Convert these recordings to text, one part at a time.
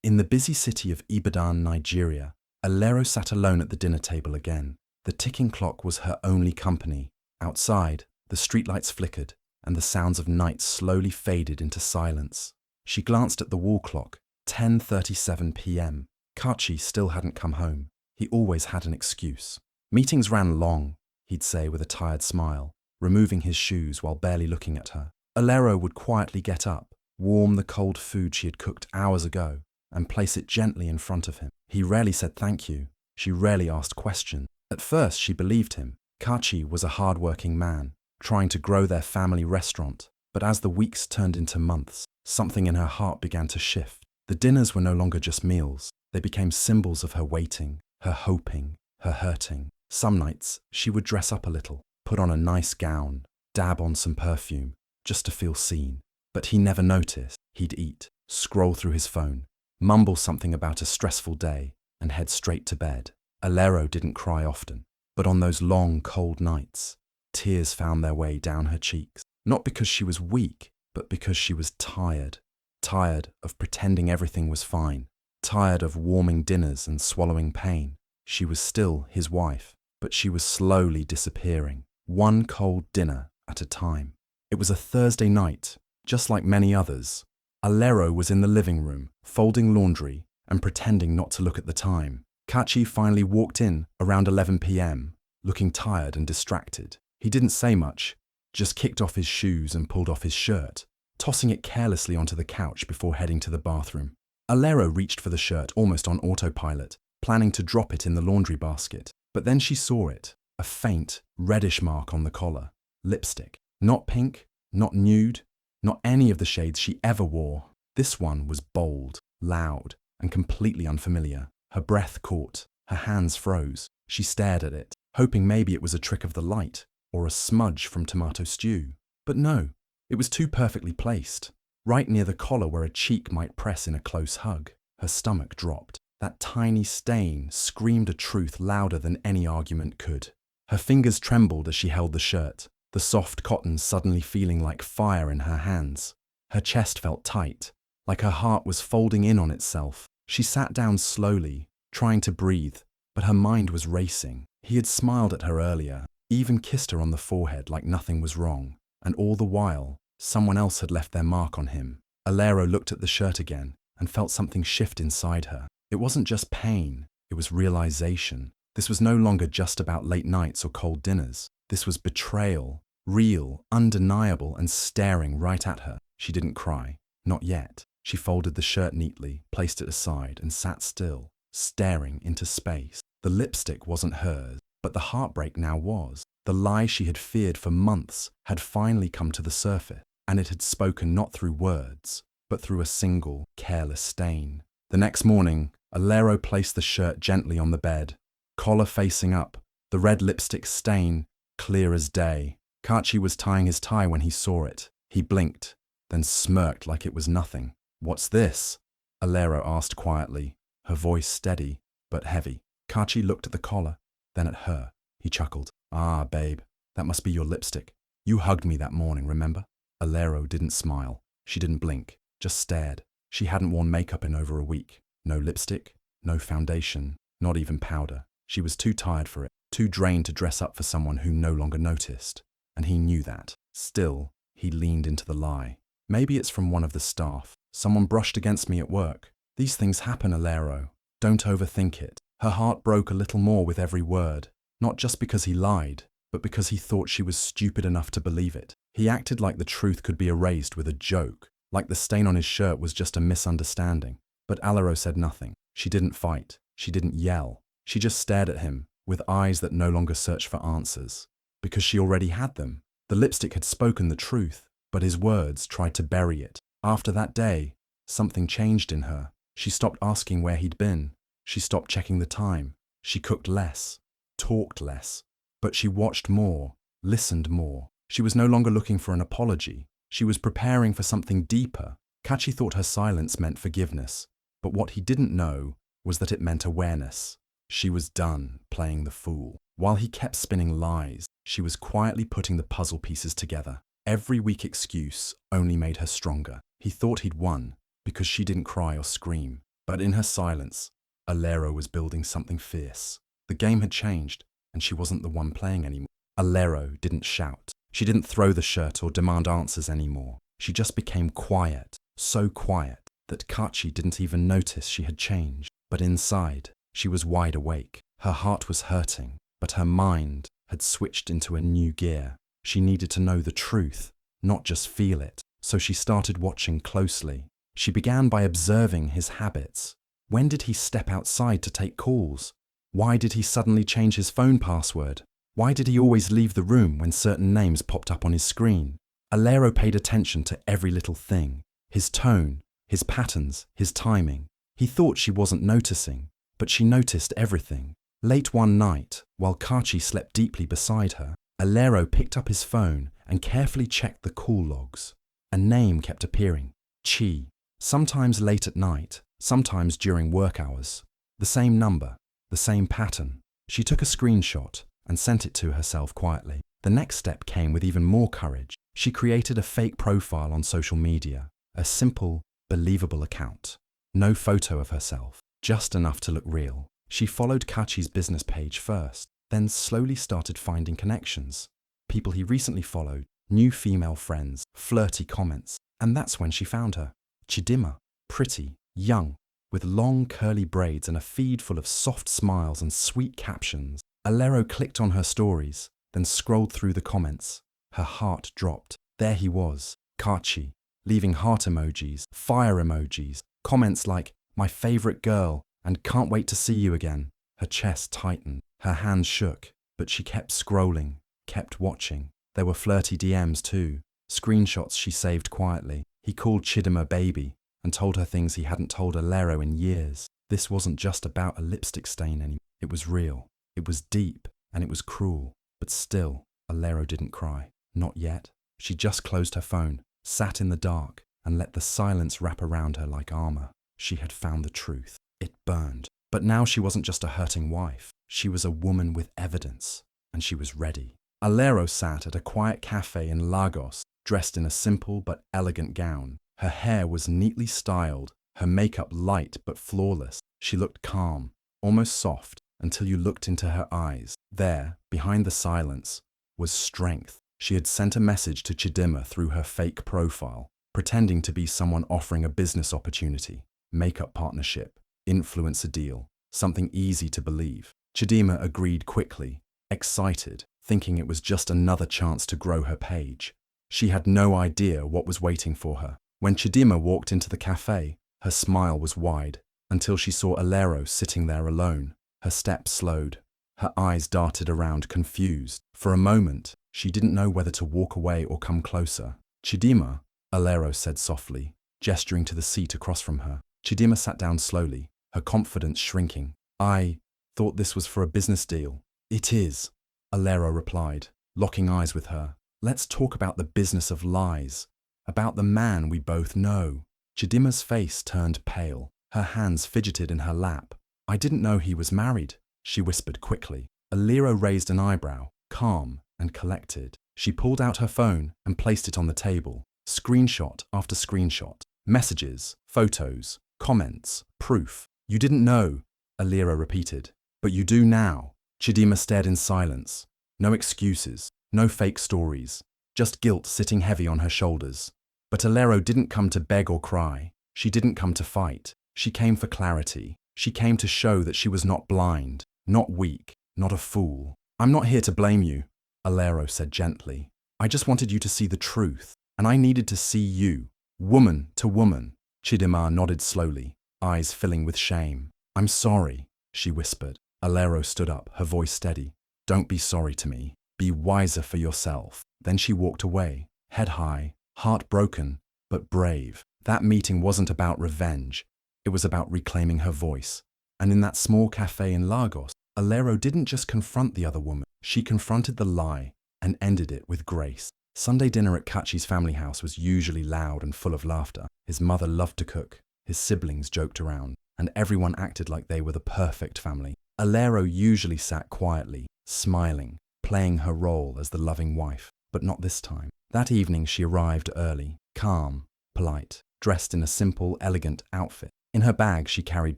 In the busy city of Ibadan, Nigeria, Alero sat alone at the dinner table again. The ticking clock was her only company. Outside, the streetlights flickered, and the sounds of night slowly faded into silence. She glanced at the wall clock, 10:37 p.m. Kachi still hadn't come home. He always had an excuse. Meetings ran long, he'd say with a tired smile, removing his shoes while barely looking at her. Alero would quietly get up, warm the cold food she had cooked hours ago, and place it gently in front of him. He rarely said thank you. She rarely asked questions. At first, she believed him. Kachi was a hard-working man, trying to grow their family restaurant. But as the weeks turned into months, something in her heart began to shift. The dinners were no longer just meals. They became symbols of her waiting, her hoping, her hurting. Some nights, she would dress up a little, put on a nice gown, dab on some perfume, just to feel seen. But he never noticed. He'd eat, scroll through his phone, mumble something about a stressful day, and head straight to bed. Alero didn't cry often, but on those long, cold nights, tears found their way down her cheeks. Not because she was weak, but because she was tired. Tired of pretending everything was fine. Tired of warming dinners and swallowing pain. She was still his wife, but she was slowly disappearing, one cold dinner at a time. It was a Thursday night, just like many others. Alero was in the living room, folding laundry and pretending not to look at the time. Kachi finally walked in around 11 p.m., looking tired and distracted. He didn't say much, just kicked off his shoes and pulled off his shirt, tossing it carelessly onto the couch before heading to the bathroom. Alero reached for the shirt almost on autopilot, planning to drop it in the laundry basket. But then she saw it, a faint, reddish mark on the collar. Lipstick. Not pink, not nude, not any of the shades she ever wore. This one was bold, loud, and completely unfamiliar. Her breath caught. Her hands froze. She stared at it, hoping maybe it was a trick of the light or a smudge from tomato stew. But no, it was too perfectly placed, right near the collar where a cheek might press in a close hug. Her stomach dropped. That tiny stain screamed a truth louder than any argument could. Her fingers trembled as she held the shirt, the soft cotton suddenly feeling like fire in her hands. Her chest felt tight, like her heart was folding in on itself. She sat down slowly, trying to breathe, but her mind was racing. He had smiled at her earlier, even kissed her on the forehead like nothing was wrong, and all the while, someone else had left their mark on him. Alero looked at the shirt again and felt something shift inside her. It wasn't just pain, it was realization. This was no longer just about late nights or cold dinners. This was betrayal, real, undeniable, and staring right at her. She didn't cry, not yet. She folded the shirt neatly, placed it aside, and sat still, staring into space. The lipstick wasn't hers, but the heartbreak now was. The lie she had feared for months had finally come to the surface, and it had spoken not through words, but through a single, careless stain. The next morning, Alero placed the shirt gently on the bed, collar facing up, the red lipstick stain clear as day. Kachi was tying his tie when he saw it. He blinked, then smirked like it was nothing. "What's this?" Alero asked quietly, her voice steady but heavy. Kachi looked at the collar, then at her. He chuckled. "Ah, babe, that must be your lipstick. You hugged me that morning, remember?" Alero didn't smile. She didn't blink, just stared. She hadn't worn makeup in over a week. No lipstick, no foundation, not even powder. She was too tired for it, too drained to dress up for someone who no longer noticed. And he knew that. Still, he leaned into the lie. "Maybe it's from one of the staff. Someone brushed against me at work. These things happen, Alero. Don't overthink it." Her heart broke a little more with every word, not just because he lied, but because he thought she was stupid enough to believe it. He acted like the truth could be erased with a joke, like the stain on his shirt was just a misunderstanding. But Alero said nothing. She didn't fight. She didn't yell. She just stared at him, with eyes that no longer searched for answers, because she already had them. The lipstick had spoken the truth, but his words tried to bury it. After that day, something changed in her. She stopped asking where he'd been. She stopped checking the time. She cooked less, talked less, but she watched more, listened more. She was no longer looking for an apology. She was preparing for something deeper. Kachi thought her silence meant forgiveness, but what he didn't know was that it meant awareness. She was done playing the fool. While he kept spinning lies, she was quietly putting the puzzle pieces together. Every weak excuse only made her stronger. He thought he'd won because she didn't cry or scream. But in her silence, Alero was building something fierce. The game had changed, and she wasn't the one playing anymore. Alero didn't shout. She didn't throw the shirt or demand answers anymore. She just became quiet, so quiet that Kachi didn't even notice she had changed. But inside, she was wide awake. Her heart was hurting, but her mind had switched into a new gear. She needed to know the truth, not just feel it. So she started watching closely. She began by observing his habits. When did he step outside to take calls? Why did he suddenly change his phone password? Why did he always leave the room when certain names popped up on his screen? Alero paid attention to every little thing. His tone, his patterns, his timing. He thought she wasn't noticing, but she noticed everything. Late one night, while Kachi slept deeply beside her, Alero picked up his phone and carefully checked the call logs. A name kept appearing, Chi. Sometimes late at night, sometimes during work hours. The same number, the same pattern. She took a screenshot and sent it to herself quietly. The next step came with even more courage. She created a fake profile on social media, a simple, believable account. No photo of herself, just enough to look real. She followed Kachi's business page first, then slowly started finding connections. People he recently followed, new female friends, flirty comments, and that's when she found her. Chidima, pretty, young, with long curly braids and a feed full of soft smiles and sweet captions. Alero clicked on her stories, then scrolled through the comments. Her heart dropped. There he was, Kachi, leaving heart emojis, fire emojis, comments like, "My favorite girl," and "Can't wait to see you again." Her chest tightened, her hands shook, but she kept scrolling, kept watching. There were flirty DMs too, screenshots she saved quietly. He called Chidima baby and told her things he hadn't told Alero in years. This wasn't just about a lipstick stain anymore. It was real, it was deep, and it was cruel. But still, Alero didn't cry. Not yet. She just closed her phone, sat in the dark, and let the silence wrap around her like armor. She had found the truth. It burned. But now she wasn't just a hurting wife. She was a woman with evidence, and she was ready. Alero sat at a quiet cafe in Lagos, dressed in a simple but elegant gown. Her hair was neatly styled, her makeup light but flawless. She looked calm, almost soft, until you looked into her eyes. There, behind the silence, was strength. She had sent a message to Chidima through her fake profile, pretending to be someone offering a business opportunity, makeup partnership, influencer deal, something easy to believe. Chidima agreed quickly, excited, thinking it was just another chance to grow her page. She had no idea what was waiting for her. When Chidima walked into the cafe, her smile was wide, until she saw Alero sitting there alone. Her steps slowed. Her eyes darted around, confused. For a moment, she didn't know whether to walk away or come closer. "Chidima," Alero said softly, gesturing to the seat across from her. Chidima sat down slowly, her confidence shrinking. "I thought this was for a business deal." "It is," Alero replied, locking eyes with her. "Let's talk about the business of lies, about the man we both know." Chidima's face turned pale. Her hands fidgeted in her lap. "I didn't know he was married," she whispered quickly. Alero raised an eyebrow, calm and collected. She pulled out her phone and placed it on the table. Screenshot after screenshot. Messages, photos, comments, proof. "You didn't know," Alero repeated. "But you do now." Chidima stared in silence. No excuses, no fake stories, just guilt sitting heavy on her shoulders. But Alero didn't come to beg or cry. She didn't come to fight. She came for clarity. She came to show that she was not blind, not weak, not a fool. "I'm not here to blame you," Alero said gently. "I just wanted you to see the truth, and I needed to see you, woman to woman." Chidima nodded slowly, eyes filling with shame. "I'm sorry," she whispered. Alero stood up, her voice steady. "Don't be sorry to me. Be wiser for yourself." Then she walked away, head high, heart broken, but brave. That meeting wasn't about revenge. It was about reclaiming her voice. And in that small cafe in Lagos, Alero didn't just confront the other woman. She confronted the lie and ended it with grace. Sunday dinner at Kachi's family house was usually loud and full of laughter. His mother loved to cook, his siblings joked around, and everyone acted like they were the perfect family. Alero usually sat quietly, smiling, playing her role as the loving wife, but not this time. That evening she arrived early, calm, polite, dressed in a simple, elegant outfit. In her bag, she carried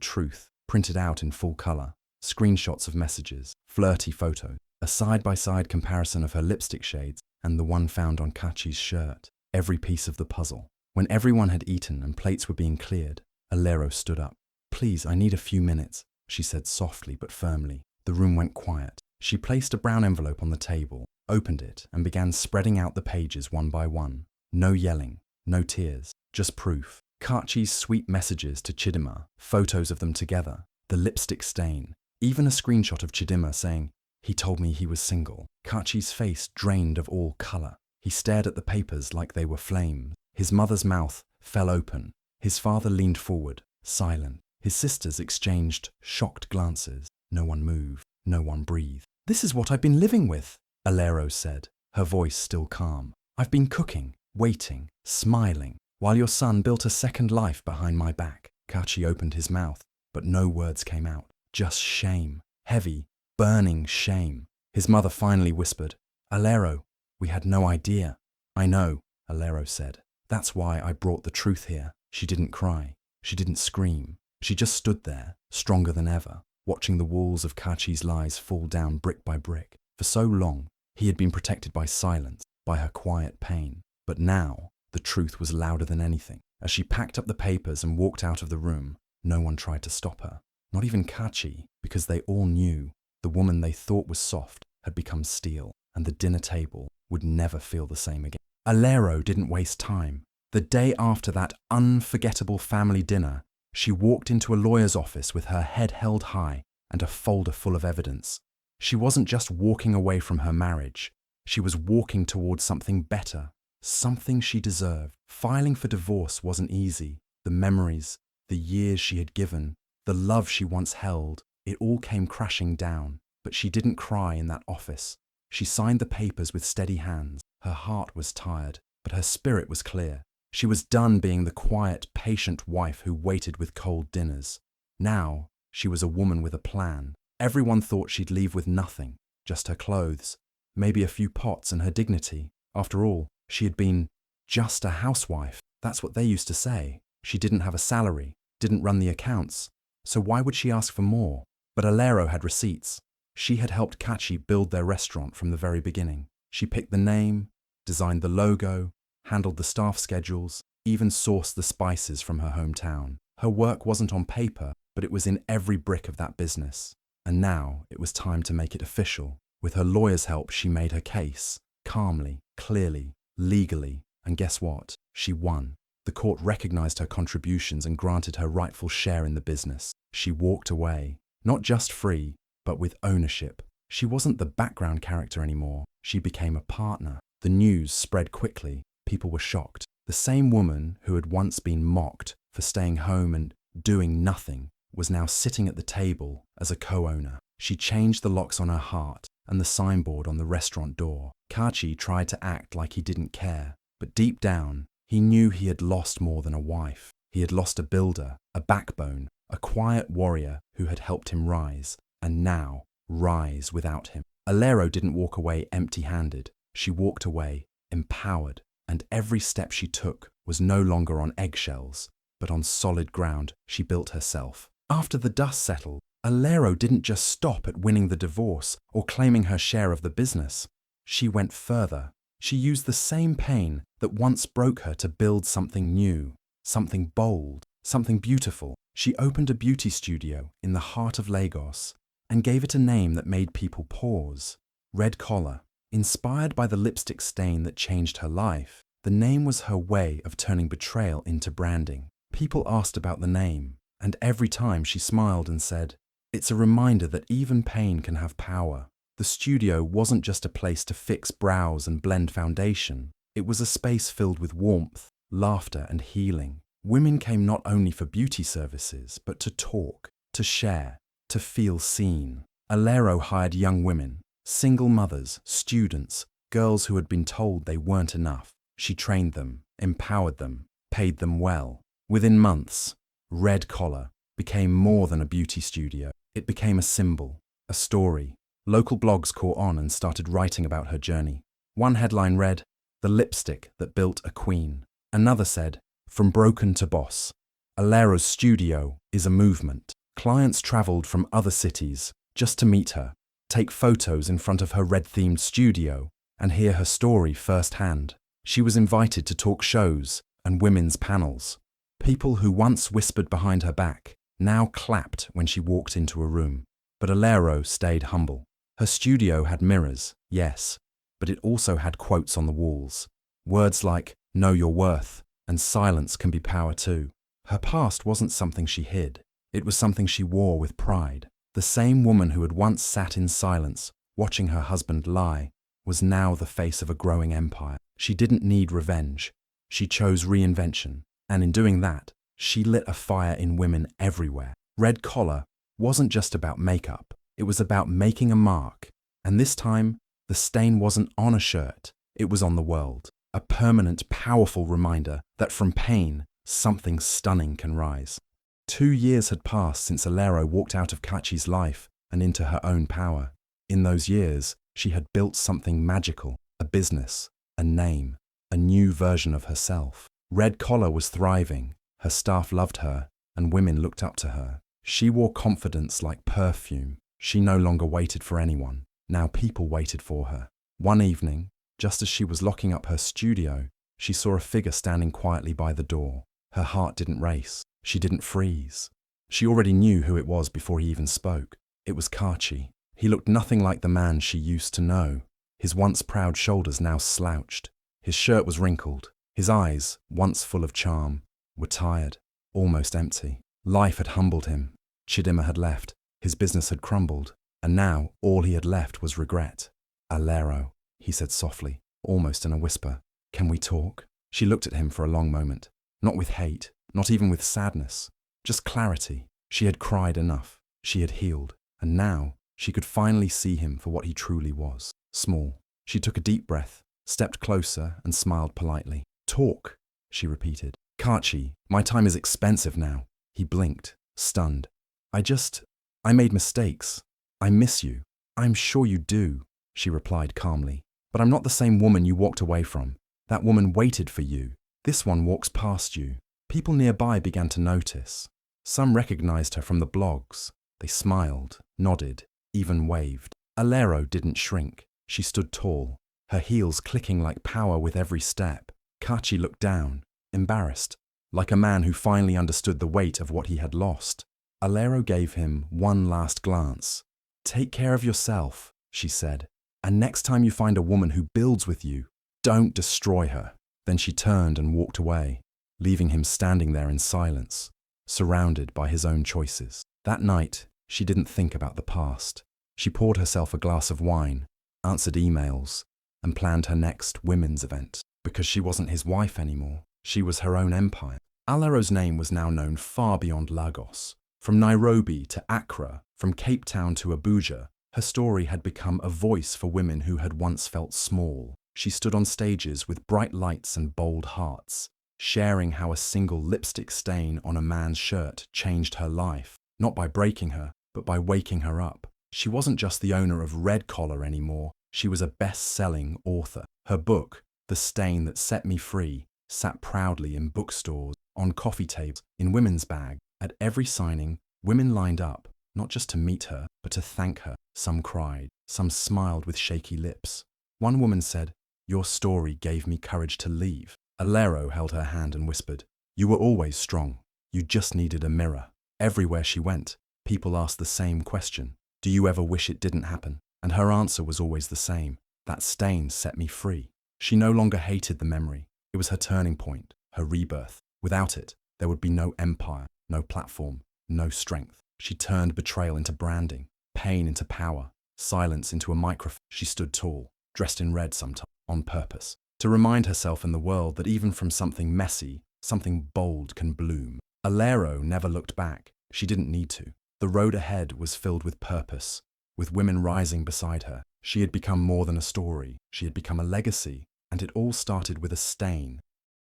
truth, printed out in full color, screenshots of messages, flirty photos, a side-by-side comparison of her lipstick shades and the one found on Kachi's shirt, every piece of the puzzle. When everyone had eaten and plates were being cleared, Alero stood up. "Please, I need a few minutes," she said softly but firmly. The room went quiet. She placed a brown envelope on the table, opened it, and began spreading out the pages one by one. No yelling, no tears, just proof. Kachi's sweet messages to Chidima, photos of them together, the lipstick stain, even a screenshot of Chidima saying, "He told me he was single." Kachi's face drained of all color. He stared at the papers like they were flames. His mother's mouth fell open. His father leaned forward, silent. His sisters exchanged shocked glances. No one moved. No one breathed. "This is what I've been living with," Alero said, her voice still calm. "I've been cooking, waiting, smiling, while your son built a second life behind my back." Kachi opened his mouth, but no words came out. Just shame. Heavy, burning shame. His mother finally whispered, "Alero, we had no idea." "I know," Alero said. "That's why I brought the truth here." She didn't cry. She didn't scream. She just stood there, stronger than ever, watching the walls of Kachi's lies fall down brick by brick. For so long, he had been protected by silence, by her quiet pain. But now, the truth was louder than anything. As she packed up the papers and walked out of the room, no one tried to stop her. Not even Kachi, because they all knew the woman they thought was soft had become steel, and the dinner table would never feel the same again. Alero didn't waste time. The day after that unforgettable family dinner, she walked into a lawyer's office with her head held high and a folder full of evidence. She wasn't just walking away from her marriage. She was walking towards something better, something she deserved. Filing for divorce wasn't easy. The memories, the years she had given, the love she once held, it all came crashing down. But she didn't cry in that office. She signed the papers with steady hands. Her heart was tired, but her spirit was clear. She was done being the quiet, patient wife who waited with cold dinners. Now, she was a woman with a plan. Everyone thought she'd leave with nothing, just her clothes, maybe a few pots and her dignity. After all, she had been just a housewife. That's what they used to say. She didn't have a salary, didn't run the accounts. So why would she ask for more? But Alero had receipts. She had helped Kachi build their restaurant from the very beginning. She picked the name, designed the logo, handled the staff schedules, even sourced the spices from her hometown. Her work wasn't on paper, but it was in every brick of that business. And now it was time to make it official. With her lawyer's help, she made her case, calmly, clearly, legally. And guess what? She won. The court recognized her contributions and granted her rightful share in the business. She walked away, not just free, but with ownership. She wasn't the background character anymore. She became a partner. The news spread quickly. People were shocked. The same woman who had once been mocked for staying home and doing nothing was now sitting at the table as a co-owner. She changed the locks on her heart and the signboard on the restaurant door. Kachi tried to act like he didn't care, but deep down, he knew he had lost more than a wife. He had lost a builder, a backbone, a quiet warrior who had helped him rise, and now rise without him. Alero didn't walk away empty-handed. She walked away empowered, and every step she took was no longer on eggshells, but on solid ground she built herself. After the dust settled, Alero didn't just stop at winning the divorce or claiming her share of the business. She went further. She used the same pain that once broke her to build something new, something bold, something beautiful. She opened a beauty studio in the heart of Lagos and gave it a name that made people pause. Red Collar. Inspired by the lipstick stain that changed her life, the name was her way of turning betrayal into branding. People asked about the name, and every time she smiled and said, "It's a reminder that even pain can have power." The studio wasn't just a place to fix brows and blend foundation. It was a space filled with warmth, laughter, and healing. Women came not only for beauty services, but to talk, to share, to feel seen. Alero hired young women, single mothers, students, girls who had been told they weren't enough. She trained them, empowered them, paid them well. Within months, Red Collar became more than a beauty studio. It became a symbol, a story. Local blogs caught on and started writing about her journey. One headline read, "The lipstick that built a queen." Another said, "From broken to boss." Alero's studio is a movement. Clients traveled from other cities just to meet her, take photos in front of her red-themed studio, and hear her story firsthand. She was invited to talk shows and women's panels. People who once whispered behind her back now clapped when she walked into a room. But Alero stayed humble. Her studio had mirrors, yes, but it also had quotes on the walls. Words like, "Know your worth," and "silence can be power too." Her past wasn't something she hid. It was something she wore with pride. The same woman who had once sat in silence, watching her husband lie, was now the face of a growing empire. She didn't need revenge. She chose reinvention. And in doing that, she lit a fire in women everywhere. Red Collar wasn't just about makeup. It was about making a mark. And this time, the stain wasn't on a shirt. It was on the world. A permanent, powerful reminder that from pain, something stunning can rise. 2 years had passed since Alero walked out of Kachi's life and into her own power. In those years, she had built something magical, a business, a name, a new version of herself. Red Collar was thriving, her staff loved her, and women looked up to her. She wore confidence like perfume. She no longer waited for anyone. Now people waited for her. One evening, just as she was locking up her studio, she saw a figure standing quietly by the door. Her heart didn't race. She didn't freeze. She already knew who it was before he even spoke. It was Kachi. He looked nothing like the man she used to know. His once proud shoulders now slouched. His shirt was wrinkled. His eyes, once full of charm, were tired, almost empty. Life had humbled him. Chidima had left. His business had crumbled. And now all he had left was regret. "Alero," he said softly, almost in a whisper. "Can we talk?" She looked at him for a long moment. Not with hate, not even with sadness. Just clarity. She had cried enough. She had healed. And now she could finally see him for what he truly was. Small. She took a deep breath, stepped closer, and smiled politely. "Talk," she repeated. "Kachi, my time is expensive now." He blinked, stunned. I made mistakes. I miss you." "I'm sure you do," she replied calmly. "But I'm not the same woman you walked away from. That woman waited for you. This one walks past you." People nearby began to notice. Some recognized her from the blogs. They smiled, nodded, even waved. Alero didn't shrink. She stood tall, her heels clicking like power with every step. Kachi looked down, embarrassed, like a man who finally understood the weight of what he had lost. Alero gave him one last glance. "Take care of yourself," she said, "and next time you find a woman who builds with you, don't destroy her." Then she turned and walked away, leaving him standing there in silence, surrounded by his own choices. That night, she didn't think about the past. She poured herself a glass of wine, answered emails, and planned her next women's event. Because she wasn't his wife anymore. She was her own empire. Alero's name was now known far beyond Lagos. From Nairobi to Accra, from Cape Town to Abuja, her story had become a voice for women who had once felt small. She stood on stages with bright lights and bold hearts, sharing how a single lipstick stain on a man's shirt changed her life, not by breaking her, but by waking her up. She wasn't just the owner of Red Collar anymore, she was a best-selling author. Her book, The Stain That Set Me Free, sat proudly in bookstores, on coffee tables, in women's bags. At every signing, women lined up, not just to meet her, but to thank her. Some cried, some smiled with shaky lips. One woman said, "Your story gave me courage to leave." Alero held her hand and whispered, "You were always strong. You just needed a mirror." Everywhere she went, people asked the same question. "Do you ever wish it didn't happen?" And her answer was always the same. "That stain set me free." She no longer hated the memory. It was her turning point, her rebirth. Without it, there would be no empire, no platform, no strength. She turned betrayal into branding, pain into power, silence into a microphone. She stood tall, dressed in red sometimes, on purpose, to remind herself and the world that even from something messy, something bold can bloom. Alero never looked back. She didn't need to. The road ahead was filled with purpose, with women rising beside her. She had become more than a story. She had become a legacy, and it all started with a stain.